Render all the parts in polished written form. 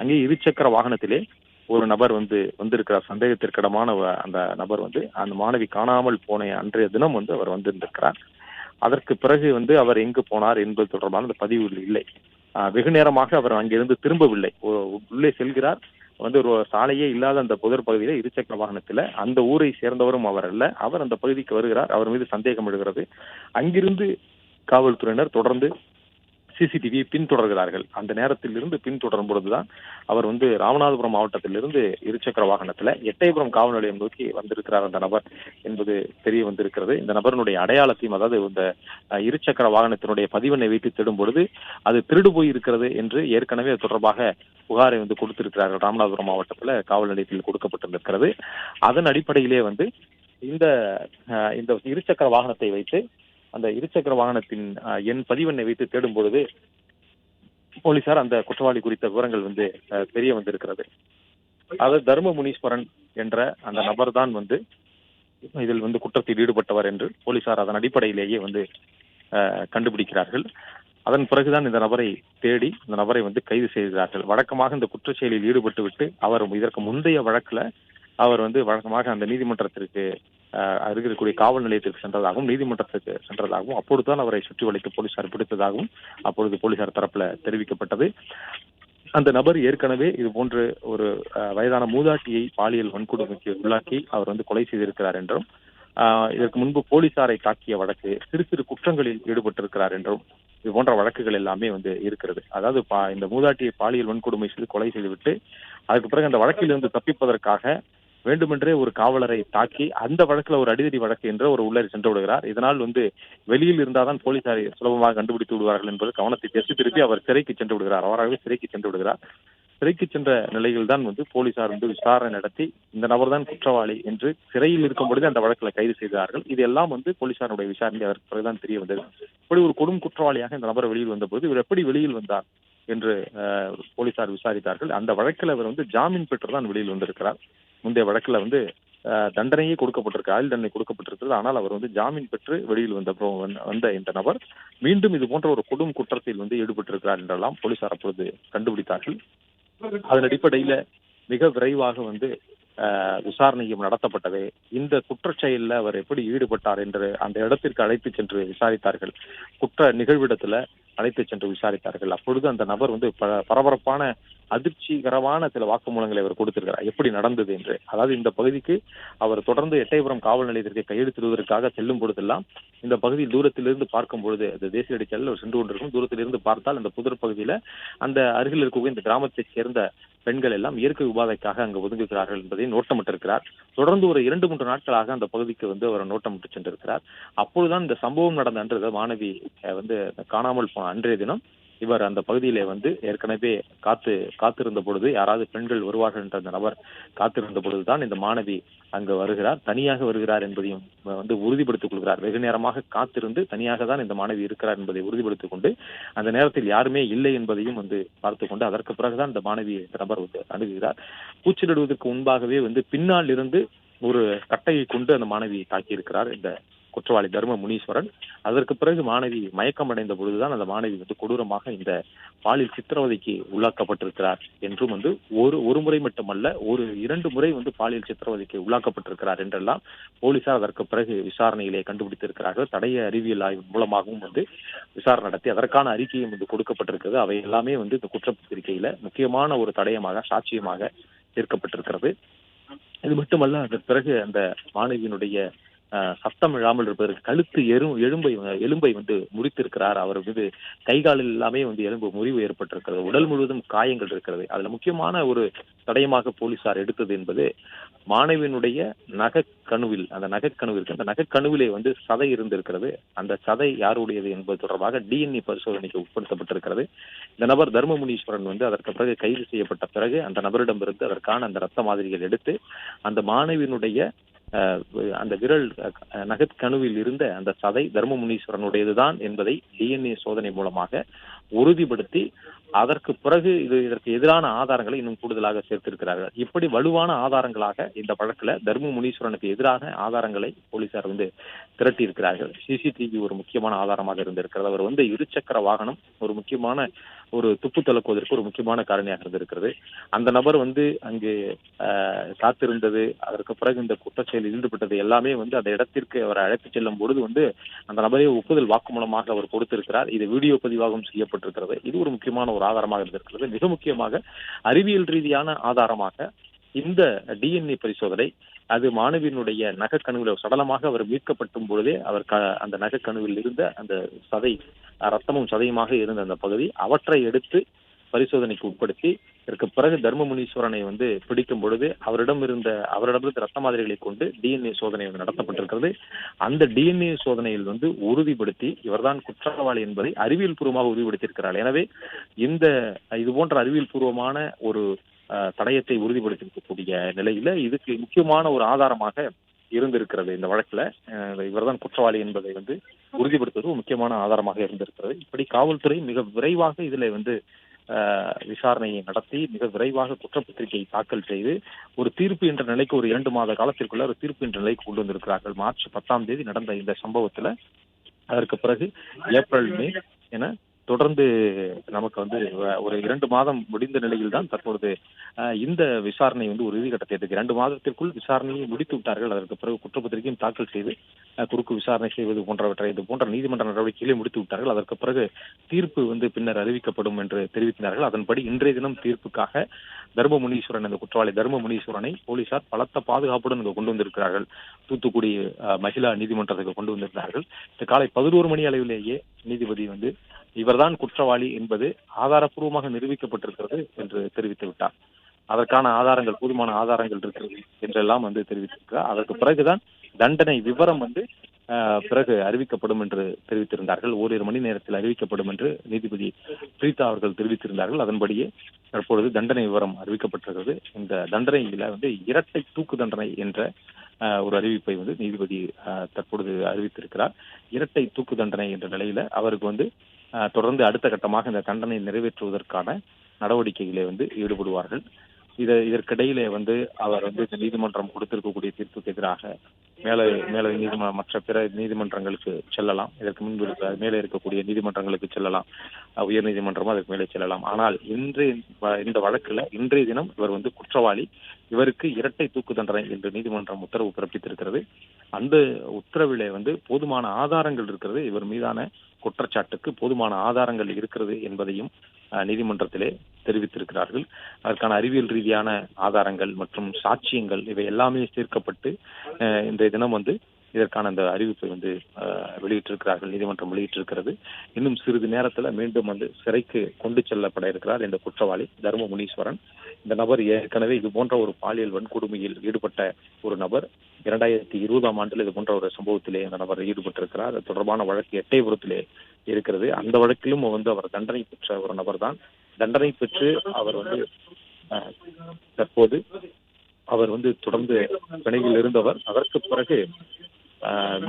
அங்கே இருசக்கர வாகனத்திலே ஒரு நபர் வந்திருக்கிறார். சந்தேகத்திற்கிடமான அந்த நபர் அந்த மாணவி காணாமல் போன அன்றைய தினம் அவர் வந்திருந்திருக்கிறார். அதற்கு பிறகு அவர் எங்கு போனார் என்பது தொடர்பான அந்த பதிவு இல்லை. வெகு நேரமாக அவர் அங்கிருந்து திரும்பவில்லை. உள்ளே செல்கிறார். ஒரு சாலையே இல்லாத அந்த புதர் பகுதியில இருசக்கர வாகனத்துல அந்த ஊரை சேர்ந்தவரும் அவர் அல்ல. அவர் அந்த பகுதிக்கு வருகிறார். அவர் மீது சந்தேகம் எழுகிறது. அங்கிருந்து காவல்துறையினர் தொடர்ந்து சிசிடிவியை பின்தொடர்கிறார்கள். அந்த நேரத்தில் இருந்து பின்தொடரும் பொழுதுதான் அவர் ராமநாதபுரம் மாவட்டத்திலிருந்து இருசக்கர வாகனத்துல எட்டயபுரம் காவல் நிலையம் நோக்கி வந்திருக்கிறார் அந்த நபர் என்பது தெரிய வந்திருக்கிறது. இந்த நபருடைய அடையாளத்தையும், அதாவது இந்த இருசக்கர வாகனத்தினுடைய பதிவெண்ணை வைத்து தேடும் பொழுது அது திருடு போய் இருக்கிறது என்று ஏற்கனவே தொடர்பாக புகாரை கொடுத்திருக்கிறார்கள். ராமநாதபுரம் மாவட்டத்துல காவல் நிலையத்தில் கொடுக்கப்பட்டிருக்கிறது. அதன் அடிப்படையிலே இந்த இந்த இருசக்கர வாகனத்தை வைத்து அந்த இருசக்கர வாகனத்தின் எண் பதிவெண்ணை வைத்து தேடும் பொழுது போலீசார் அந்த குற்றவாளி குறித்த விவரங்கள் தெரிய வந்திருக்கிறது. அதாவது தர்ம முனீஸ்வரன் என்ற அந்த நபர் தான் இதில் குற்றத்தில் ஈடுபட்டவர் என்று போலீசார் அதன் அடிப்படையிலேயே கண்டுபிடிக்கிறார்கள். அதன் பிறகுதான் இந்த நபரை தேடி இந்த நபரை கைது செய்கிறார்கள். வழக்கமாக இந்த குற்றச் செயலில் ஈடுபட்டு விட்டு அவர் இதற்கு முந்தைய வழக்குல அவர் வழக்கமாக அந்த நீதிமன்றத்திற்கு அருகிருக்கக்கூடிய காவல் நிலையத்திற்கு சென்றதாகவும் நீதிமன்றத்திற்கு சென்றதாகவும் அப்பொழுதுதான் அவரை சுற்றி வளைத்து போலீசார் பிடித்ததாகவும் அப்பொழுது போலீசார் தரப்புல தெரிவிக்கப்பட்டது. அந்த நபர் ஏற்கனவே இது போன்று ஒரு வயதான மூதாட்டியை பாலியல் வன்கொடுமைக்கு உள்ளாக்கி அவர் கொலை செய்திருக்கிறார் என்றும், இதற்கு முன்பு போலீசாரை தாக்கிய வழக்கு, சிறு சிறு குற்றங்களில் ஈடுபட்டிருக்கிறார் என்றும் இது போன்ற வழக்குகள் எல்லாமே இருக்கிறது. அதாவது இந்த மூதாட்டியை பாலியல் வன்கொடுமை செய்து கொலை செய்துவிட்டு அதுக்கு பிறகு அந்த வழக்கிலிருந்து தப்பிப்பதற்காக வேண்டுமென்றே ஒரு காவலரை தாக்கி அந்த வழக்குல ஒரு அடிதடி வழக்கு என்று ஒரு உள்ளே சென்று விடுகிறார். இதனால் வெளியில் இருந்தால்தான் போலீசாரை சுலபமாக கண்டுபிடித்து விடுவார்கள் என்பது கவனத்தை திசை திருப்பி அவர் சிறைக்கு சென்று விடுகிறார். அவராகவே சிறைக்கு சென்று விடுகிறார். சிறைக்கு சென்ற நிலையில் தான் போலீசார் விசாரணை நடத்தி இந்த நபர் தான் குற்றவாளி என்று சிறையில் இருக்கும் பொழுது அந்த வழக்கில் கைது செய்தார்கள். இது எல்லாம் போலீசாருடைய விசாரணை அதற்கு பிறகுதான் தெரிய வந்தது. இப்படி ஒரு கொடும் குற்றவாளியாக இந்த நபர் வெளியில் வந்தபோது இவர் எப்படி வெளியில் வந்தார் என்று போலீசார் விசாரித்தார்கள். அந்த வழக்கில் அவர் ஜாமீன் பெற்றுதான் வெளியில் வந்திருக்கிறார். முந்தைய வழக்குல தண்டனையே கொடுக்கப்பட்டிருக்கு, ஆயுள் தண்டனை கொடுக்கப்பட்டிருக்கிறது. ஆனால் அவர் ஜாமீன் பெற்று வெளியில் வந்த இந்த நபர் மீண்டும் இது போன்ற ஒரு கொடும் குற்றத்தில் ஈடுபட்டிருக்கிறார் என்றெல்லாம் போலீசார் அப்பொழுது கண்டுபிடித்தார்கள். அதன் அடிப்படையில மிக விரைவாக விசாரணையும் நடத்தப்பட்டது. இந்த குற்றச்செயலில் அவர் எப்படி ஈடுபட்டார் என்று அந்த இடத்திற்கு அழைத்து சென்று விசாரித்தார்கள். குற்ற நிகழ்விடத்துல அழைத்து சென்று விசாரித்தார்கள். அப்பொழுது அந்த நபர் பரபரப்பான அதிர்ச்சிகரமான சில வாக்குமூலங்களை அவர் கொடுத்திருக்கிறார், எப்படி நடந்தது என்று. அதாவது இந்த பகுதிக்கு அவர் தொடர்ந்து எட்டயபுரம் காவல் நிலையத்திற்கு கையெழுத்திடுவதற்காக செல்லும் பொழுதெல்லாம் இந்த பகுதியில் தூரத்திலிருந்து பார்க்கும் பொழுது அந்த தேசிய நெடுஞ்சாலையில் அவர் சென்று கொண்டிருக்கும் தூரத்திலிருந்து பார்த்தால் அந்த புதர் பகுதியில அந்த அருகில் இருக்கக்கூடிய இந்த கிராமத்தைச் சேர்ந்த பெண்கள் எல்லாம் இயற்கை உபாதைக்காக அங்கு ஒதுங்குகிறார்கள் என்பதை நோட்டமிட்டிருக்கிறார். தொடர்ந்து ஒரு 2-3 நாட்களாக அந்த பகுதிக்கு அவர் நோட்டமிட்டு சென்றிருக்கிறார். அப்பொழுதுதான் இந்த சம்பவம் நடந்த அன்று மாணவி காணாமல் போன அன்றைய தினம் இவர் அந்த பகுதியிலே ஏற்கனவே காத்திருந்த பொழுது, யாராவது பெண்கள் வருவார்கள் என்ற அந்த நபர் காத்திருந்த பொழுதுதான் இந்த மாணவி அங்கு வருகிறார். தனியாக வருகிறார் என்பதையும் உறுதிப்படுத்திக் கொள்கிறார். வெகு நேரமாக காத்திருந்து தனியாக தான் இந்த மாணவி இருக்கிறார் என்பதை உறுதிப்படுத்திக் கொண்டு அந்த நேரத்தில் யாருமே இல்லை என்பதையும் பார்த்துக் கொண்டு அதற்கு பிறகுதான் இந்த மாணவி இந்த நபர் அணுகுகிறார். கூச்சலிடுவதற்கு முன்பாகவே பின்னால் இருந்து ஒரு கட்டையை கொண்டு அந்த மாணவியை தாக்கியிருக்கிறார் இந்த குற்றவாளி தர்ம முனீஸ்வரன். அதற்கு பிறகு மாணவி மயக்கம் அடைந்த பொழுதுதான் அந்த மாணவி கொடூரமாக இந்த பாலியல் சித்திரவதைக்கு உள்ளாக்கப்பட்டிருக்கிறார் என்றும் ஒரு முறை மட்டுமல்ல, ஒரு 2 முறை பாலியல் சித்திரவதைக்கு உள்ளாக்கப்பட்டிருக்கிறார் என்றெல்லாம் போலீசார் அதற்கு பிறகு விசாரணையிலே கண்டுபிடித்திருக்கிறார்கள். தடய அறிவியல் ஆய்வு மூலமாகவும் விசாரணை நடத்தி அதற்கான அறிக்கையும் கொடுக்கப்பட்டிருக்கிறது. அவை எல்லாமே இந்த குற்றப்பத்திரிகையில முக்கியமான ஒரு தடயமாக, சாட்சியமாக சேர்க்கப்பட்டிருக்கிறது. இது மட்டுமல்ல, அதற்கு பிறகு அந்த மாணவியினுடைய சத்தம் இல்லாமல் இருப்பதற்கு கழுத்து எலும்பை முறித்திருக்கிறார். அவர் கைகாலில் எல்லாமே எலும்பு முறிவு ஏற்பட்டிருக்கிறது. உடல் முழுவதும் காயங்கள் இருக்கிறது. அதுல முக்கியமான ஒரு தடயமாக போலீசார் எடுத்தது என்பது மாணவியினுடைய நகைக்கணுவில், அந்த நகைக்கணுவிலே சதை இருந்திருக்கிறது. அந்த சதை யாருடையது என்பது தொடர்பாக DNA பரிசோதனைக்கு உட்படுத்தப்பட்டிருக்கிறது. இந்த நபர் தர்ம முனீஸ்வரன் அதற்கு பிறகு கைது செய்யப்பட்ட பிறகு அந்த நபரிடமிருந்து அதற்கான அந்த ரத்த மாதிரிகள் எடுத்து அந்த மாணவியினுடைய அந்த விரல் நகைக்கணுவில் இருந்த அந்த சதை தர்ம முனீஸ்வரனுடையதுதான் என்பதை DNA சோதனை மூலமாக உறுதிப்படுத்தி அதற்கு பிறகு இதற்கு எதிரான ஆதாரங்களை இன்னும் கூடுதலாக சேர்த்திருக்கிறார்கள். இப்படி வலுவான ஆதாரங்களாக இந்த வழக்குல தர்ம முனீஸ்வரனுக்கு எதிராக ஆதாரங்களை போலீசார் திரட்டி இருக்கிறார்கள். சிசிடிவி ஒரு முக்கியமான ஆதாரமாக இருந்திருக்கிறது. அவர் இருசக்கர வாகனம் ஒரு முக்கியமான ஒரு துப்பு துலக்குவதற்கு ஒரு முக்கியமான காரணியாக இருந்திருக்கிறது. அந்த நபர் அங்கு காத்திருந்தது, அதற்கு பிறகு இந்த குற்றச்செயலில் ஈடுபட்டது எல்லாமே அந்த இடத்திற்கு அவரை அழைத்து செல்லும் பொழுது அந்த நபரை ஒப்புதல் வாக்குமூலமாக அவர் கொடுத்திருக்கிறார். இது வீடியோ பதிவாகவும் செய்யப்பட்டிருக்கிறது. இது ஒரு முக்கியமான ஒரு ஆதாரமாக இருந்திருக்கிறது. மிக முக்கியமாக அறிவியல் ரீதியான ஆதாரமாக இந்த டிஎன்ஏ பரிசோதனை அது மாணவியினுடைய நகக்கணுவில் சடலமாக அவர் மீட்கப்பட்டும் பொழுதே அவர் அந்த நகக்கணுவில் இருந்த அந்த சதை ரத்தமும் சதையுமாக இருந்த அந்த பகுதி அவற்றை எடுத்து பரிசோதனைக்கு உட்படுத்தி இதற்கு பிறகு தர்ம முனீஸ்வரனை பிடிக்கும் பொழுது அவரிடமிருந்து ரத்த மாதிரிகளை கொண்டு டிஎன்ஏ சோதனை நடத்தப்பட்டிருக்கிறது. அந்த டிஎன்ஏ சோதனையில் உறுதிப்படுத்தி இவர்தான் குற்றவாளி என்பதை அறிவியல் பூர்வமாக உறுதிப்படுத்தியிருக்கிறார். எனவே இது போன்ற அறிவியல் பூர்வமான ஒரு தடயத்தை உறுதிப்படுத்திருக்கக்கூடிய நிலையில இதுக்கு முக்கியமான ஒரு ஆதாரமாக இருந்திருக்கிறது. இந்த வழக்குல இவர்தான் குற்றவாளி என்பதை உறுதிப்படுத்துவது ஒரு முக்கியமான ஆதாரமாக இருந்திருக்கிறது. இப்படி காவல்துறை மிக விரைவாக இதுல விசாரணையை நடத்தி மிக விரைவாக குற்றப்பத்திரிகையை தாக்கல் செய்து ஒரு தீர்ப்பு என்ற நிலைக்கு ஒரு 2 மாத காலத்திற்குள்ள ஒரு தீர்ப்பு என்ற நிலைக்கு கொண்டு வந்திருக்கிறார்கள். மார்ச் 10 நடந்த இந்த சம்பவத்துல அதற்கு பிறகு ஏப்ரல், மே என தொடர்ந்து நமக்கு ஒரு 2 மாதம் முடிந்த நிலையில் தான் தற்பொழுது இந்த விசாரணை ஒரு இறுதிக்கட்டத்தை எட்டுக்கு 2 மாதத்திற்குள் விசாரணையை முடித்து விட்டார்கள். அதற்கு பிறகு குற்றப்பத்திரிகையும் தாக்கல் செய்து குறுக்கு விசாரணை செய்வது போன்றவற்றை இது போன்ற நீதிமன்ற நடவடிக்கைகளை முடித்து விட்டார்கள். அதற்கு பிறகு தீர்ப்பு பின்னர் அறிவிக்கப்படும் என்று தெரிவித்தார்கள். அதன்படி இன்றைய தினம் தீர்ப்புக்காக தர்ம முனீஸ்வரன் அந்த குற்றவாளி தர்ம முனீஸ்வரனை போலீசார் பலத்த பாதுகாப்புடன் கொண்டு வந்திருக்கிறார்கள். தூத்துக்குடி மகிழா நீதிமன்றத்துக்கு கொண்டு வந்திருக்கிறார்கள். காலை 11 மணி அளவிலேயே நீதிபதி இவர்தான் குற்றவாளி என்பது ஆதாரப்பூர்வமாக நிரூபிக்கப்பட்டிருக்கிறது என்று தெரிவித்து விட்டார். அதற்கான ஆதாரங்கள் போதுமான ஆதாரங்கள் இருக்கிறது என்றெல்லாம் தெரிவித்திருக்கிறார். அதற்கு பிறகுதான் தண்டனை விவரம் பிறகு அறிவிக்கப்படும் என்று தெரிவித்திருந்தார்கள். ஓரிரு மணி நேரத்தில் அறிவிக்கப்படும் என்று நீதிபதி பிரீதா அவர்கள் தெரிவித்திருந்தார்கள். அதன்படியே தற்பொழுது தண்டனை விவரம் அறிவிக்கப்பட்டிருக்கிறது. இந்த தண்டனையில இரட்டை தூக்கு தண்டனை என்ற ஒரு அறிவிப்பை நீதிபதி தற்பொழுது அறிவித்திருக்கிறார். இரட்டை தூக்கு தண்டனை என்ற நிலையில அவருக்கு தொடர்ந்து அடுத்த கட்டமாக இந்த தண்டனை நிறைவேற்றுவதற்கான நடவடிக்கைகளை ஈடுபடுவார்கள். இதற்கிடையிலே அவர் இந்த நீதிமன்றம் கொடுத்திருக்கக்கூடிய தீர்ப்புக்கு எதிராக மேல மற்ற பிற நீதிமன்றங்களுக்கு செல்லலாம். இதற்கு முன்பு மேலே இருக்கக்கூடிய நீதிமன்றங்களுக்கு செல்லலாம். உயர் நீதிமன்றமும் அதற்கு மேலே செல்லலாம். ஆனால் இந்த வழக்குல இன்றைய தினம் இவர் குற்றவாளி, இவருக்கு இரட்டை தூக்கு தண்டனை என்று நீதிமன்றம் உத்தரவு பிறப்பித்திருக்கிறது. அந்த உத்தரவிலே போதுமான ஆதாரங்கள் இருக்கிறது, இவர் மீதான குற்றச்சாட்டுக்கு போதுமான ஆதாரங்கள் இருக்கிறது என்பதையும் நீதிமன்றத்திலே தெரிவித்திருக்கிறார்கள். அதற்கான அறிவியல் ரீதியான ஆதாரங்கள் மற்றும் சாட்சியங்கள் இவை எல்லாமே சேர்க்கப்பட்டு இன்றைய தினம் இதற்கான அந்த அறிவிப்பை வெளியிட்டிருக்கிறார்கள். நீதிமன்றம் வெளியிட்டிருக்கிறது. இன்னும் சிறிது நேரத்துல மீண்டும் சிறைக்கு கொண்டு செல்லப்பட இருக்கிறார் இந்த குற்றவாளி தர்ம முனீஸ்வரன். இந்த நபர் ஏற்கனவே இது போன்ற ஒரு பாலியல் வன்கொடுமையில் ஈடுபட்ட ஒரு நபர். 2020ஆம் ஆண்டில் இது போன்ற ஒரு சம்பவத்திலே அந்த நபர் ஈடுபட்டிருக்கிறார். அது தொடர்பான வழக்கு எட்டயபுரத்திலே இருக்கிறது. அந்த வழக்கிலும் அவர் தண்டனை பெற்ற ஒரு நபர் தான். தண்டனை பெற்று அவர் தற்போது அவர் தொடர்ந்து பிணையில் இருந்தவர். அதற்கு பிறகு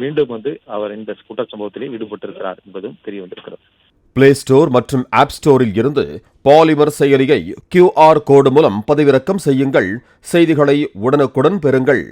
மீண்டும் அவர் இந்த குற்றச்சம்பவத்திலே ஈடுபட்டிருக்கிறார் என்பதும் தெரிய வந்திருக்கிறது. பிளே ஸ்டோர் மற்றும் ஆப் ஸ்டோரில் இருந்து பாலிமர் செயலியை QR கோடு மூலம் பதிவிறக்கம் செய்யுங்கள். செய்திகளை உடனுக்குடன் பெறுங்கள்.